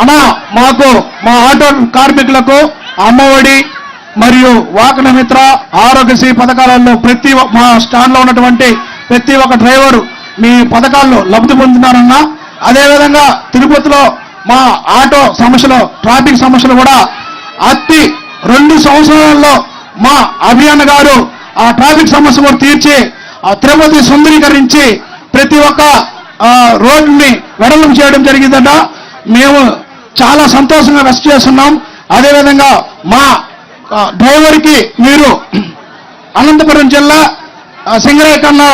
అన్నా మాకు మా ఆటో కార్మికులకు అమ్మఒడి మరియు వాహన మిత్ర ఆరోగ్యశ్రీ పథకాలలో మా స్టాండ్లో ఉన్నటువంటి ప్రతి ఒక్క డ్రైవరు మీ పథకాల్లో లబ్ధి పొందుతున్నారన్నా. అదేవిధంగా తిరుపతిలో మా ఆటో సమస్యలు ట్రాఫిక్ సమస్యలు కూడా అతి 2 సంవత్సరాల్లో మా అభియాన్ గారు ఆ ట్రాఫిక్ సమస్య కూడా తీర్చి ఆ తిరుపతి సుందరీకరించి ప్రతి ఒక్క రోడ్డుని వెడల్పు చేయడం జరిగిందట. మేము చాలా సంతోషంగా వ్యక్తం చేస్తున్నాం. అదేవిధంగా మా డ్రైవర్కి మీరు అనంతపురం జిల్లా సింగరేయ కన్నా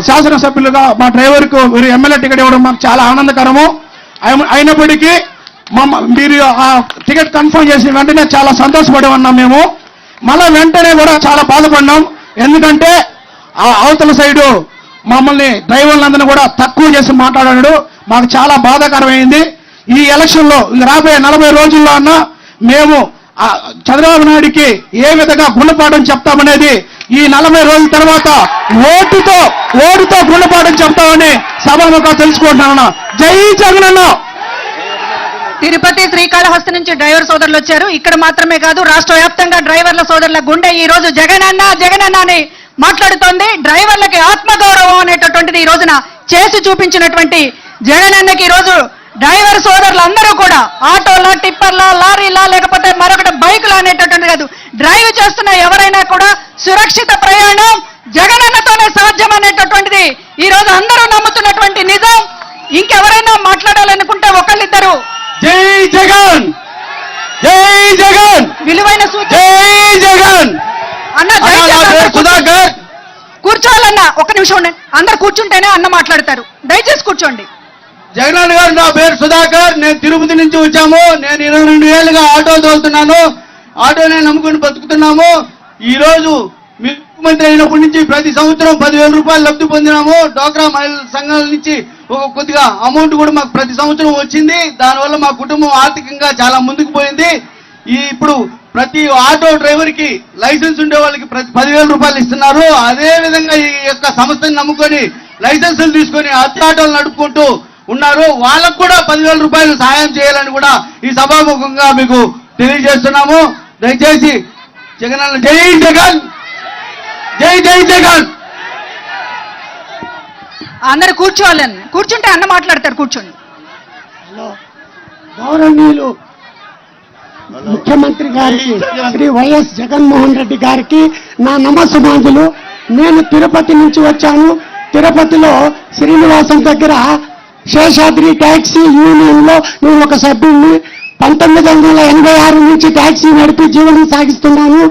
శాసనసభ్యులుగా మా డ్రైవర్కు మీరు ఎమ్మెల్యే టికెట్ ఇవ్వడం మాకు చాలా ఆనందకరము. అయినప్పటికీ మీరు ఆ టికెట్ కన్ఫర్మ్ చేసిన వెంటనే చాలా సంతోషపడి ఉన్నాం. మేము మళ్ళా వెంటనే కూడా చాలా బాధపడినాం. ఎందుకంటే ఆ అవతల సైడు మమ్మల్ని డ్రైవర్లందరినీ కూడా తక్కువ చేసి మాట్లాడాడు. మాకు చాలా బాధాకరమైంది. ఈ ఎలక్షన్లో రాబోయే 40 రోజుల్లో అన్నా మేము చంద్రబాబు నాయుడికి ఏ విధంగా గుణపాఠం చెప్తామనేది ఈ 40 రోజుల తర్వాత ఓటుతో గుణపాఠం చెప్తామని సభాముఖంగా తెలుసుకుంటున్నాను. జై జగనన్న. తిరుపతి శ్రీకాళహస్తి నుంచి డ్రైవర్ సోదరులు వచ్చారు. ఇక్కడ మాత్రమే కాదు రాష్ట్ర వ్యాప్తంగా డ్రైవర్ల సోదరుల గుండె ఈ రోజు జగనన్న జగనన్న అని మాట్లాడుతోంది. డ్రైవర్లకి ఆత్మగౌరవం అనేటటువంటిది ఈ రోజున చేసి చూపించినటువంటి జగనన్నకి ఈ రోజు డ్రైవర్ సోదరులందరూ కూడా ఆటోలా, టిప్పర్లా, లారీలా, లేకపోతే మరొకటి బైకులా అనేటటువంటి కాదు, డ్రైవ్ చేస్తున్న ఎవరైనా కూడా సురక్షిత ప్రయాణం జగనన్నతోనే సాధ్యం అనేటటువంటిది ఈ రోజు అందరూ నమ్ముతున్నటువంటి నిజం. ఇంకెవరైనా మాట్లాడాలనుకుంటే ఒకళ్ళిద్దరు జై జగన్, జై జగన్, విలువైన సూచన. జై జగన్ అన్న సుధాకర్ కూర్చోవాలన్నా. ఒక్క నిమిషం ఉండండి, అందరు కూర్చుంటేనే అన్న మాట్లాడతారు. దయచేసి కూర్చోండి. జగన్ గారు, నా పేరు సుధాకర్. నేను తిరుపతి నుంచి వచ్చాము. నేను 22 ఏళ్ళుగా ఆటో తోలుతున్నాను. ఆటోనే నమ్ముకుని బతుకుతున్నాము. ఈ రోజు ముఖ్యమంత్రి అయినప్పటి నుంచి ప్రతి సంవత్సరం 10,000 రూపాయలు లబ్ధి పొందినాము. డ్వాక్రా మహిళల సంఘాల నుంచి కొద్దిగా అమౌంట్ కూడా మాకు ప్రతి సంవత్సరం వచ్చింది. దానివల్ల మా కుటుంబం ఆర్థికంగా చాలా ముందుకు పోయింది. ఇప్పుడు ప్రతి ఆటో డ్రైవర్ కి లైసెన్స్ ఉండే వాళ్ళకి ప్రతి 10,000 రూపాయలు ఇస్తున్నారు. అదే విధంగా ఈ యొక్క సంస్థని నమ్ముకొని లైసెన్సులు తీసుకొని అద్దె ఆటోలు నడుపుకుంటూ ఉన్నారు. వాళ్ళకు కూడా 10,000 రూపాయలు సహాయం చేయాలని కూడా ఈ సభాముఖంగా మీకు తెలియజేస్తున్నాము. దయచేసి జగన్, జై జగన్, జై జై జగన్. అందరు కూర్చోవాలని. కూర్చుంటే అన్న మాట్లాడతారు. కూర్చోండి. గౌరవనీయులు ముఖ్యమంత్రి గారికి శ్రీ వైఎస్ జగన్మోహన్ రెడ్డి గారికి నా నమస్సుమాంజులు. నేను తిరుపతి నుంచి వచ్చాను. తిరుపతిలో శ్రీనివాసం దగ్గర శేషాద్రి ట్యాక్సీ యూనియన్ లో నేను ఒక సభ్యుడిని. 1986 నుంచి ట్యాక్సీ నడిపి జీవనం సాగిస్తున్నాను.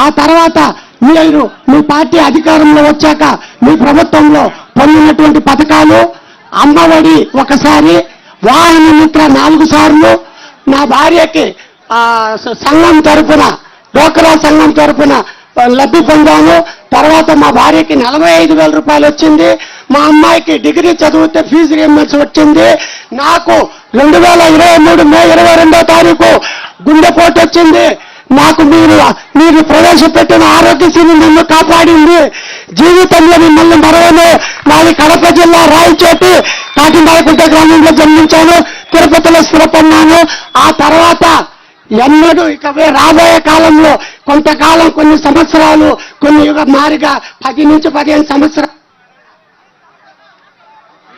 ఆ తర్వాత మీరు మీ పార్టీ అధికారంలో వచ్చాక మీ ప్రభుత్వంలో పొందినటువంటి పథకాలు, అమ్మఒడి ఒకసారి, వాహన మిత్ర 4 సార్లు, నా భార్యకి సంఘం తరఫున, డ్వాక్రా సంఘం తరఫున లబ్ధి పొందాను. తర్వాత మా భార్యకి 45,000 రూపాయలు వచ్చింది. మా అమ్మాయికి డిగ్రీ చదివితే ఫీజు రియంబర్స్ వచ్చింది. నాకు 2023 మే 22వ తారీఖు గుండెపోటు వచ్చింది. నాకు మీరు ప్రవేశపెట్టిన ఆరోగ్యశ్రీ నన్ను కాపాడింది. జీవితంలో మిమ్మల్ని మరవను. నాది కడప జిల్లా రాయచోటి కాకినాడకుంట గ్రామంలో జన్మించాను. తిరుపతిలో స్థిరపడినాను. ఆ తర్వాత ఎన్నడూ ఇక రాబోయే కాలంలో కొంతకాలం, కొన్ని సంవత్సరాలు, కొన్ని యుగ మారిగా 10 నుంచి 15 సంవత్సరాలు.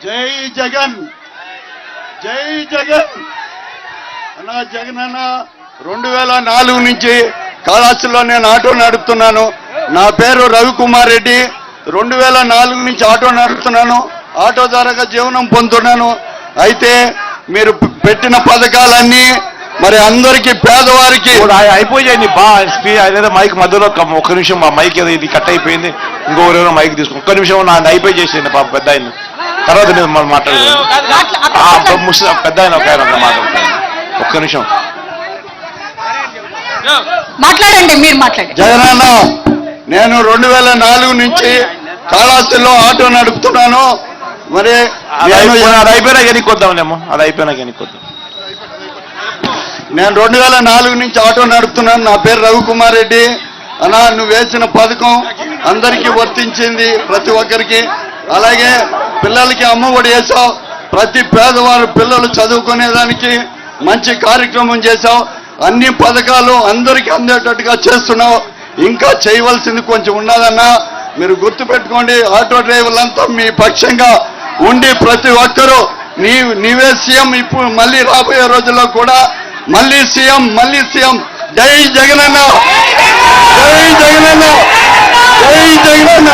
జై జగన్, జై జగన్. అన్నా జగన్ అన్న, 2004 నుంచి కాళహస్తిలో నేను ఆటో నడుపుతున్నాను. నా పేరు రవికుమార్ రెడ్డి. 2004 నుంచి ఆటో నడుపుతున్నాను. ఆటో ద్వారా జీవనం పొందుతున్నాను. అయితే మీరు పెట్టిన పథకాలన్నీ మరి అందరికీ, పేదవారికి అయిపోయాయి. అదేదో మైక్ మధ్యలో ఒక్క నిమిషం, మా మైక్ ఏదో ఇది కట్ అయిపోయింది. ఇంకొకరు మైక్ తీసుకుని ఒక్క నిమిషం నా అయిపోయి చేసేయండి పాప పెద్ద ఆయన. తర్వాత నేను మాట్లాడలేదు. పెద్ద ఆయన ఒక ఆయన మాట్లాడతాను. ఒక్క నిమిషం మాట్లాడండి, మీరు మాట్లాడండి. జగనన్న, నేను 2004 నుంచి కాళహస్తిలో ఆటో నడుపుతున్నాను. మరి అది అయిపోయినా ఎన్నికొద్దాంలేమో, అది అయిపోయినా ఎన్నికొద్దాం. నేను 2004 నుంచి ఆటో నడుపుతున్నాను. నా పేరు రవికుమార్ రెడ్డి. అన్నా, నువ్వు వేసిన పథకం అందరికీ వర్తించింది, ప్రతి ఒక్కరికి. అలాగే పిల్లలకి అమ్మఒడి వేసావు. ప్రతి పేదవారి పిల్లలు చదువుకునేదానికి మంచి కార్యక్రమం చేశావు. అన్ని పథకాలు అందరికీ అందేటట్టుగా చేస్తున్నావు. ఇంకా చేయవలసింది కొంచెం ఉన్నదన్నా. మీరు గుర్తుపెట్టుకోండి, ఆటో డ్రైవర్లంతా మీ పక్షంగా ఉండి ప్రతి ఒక్కరూ నీవే సీఎం. ఇప్పుడు మళ్ళీ రాబోయే రోజుల్లో కూడా మళ్ళీ సీఎం. జై జగనన్న, జై జగనన్న, జై జగనన్న.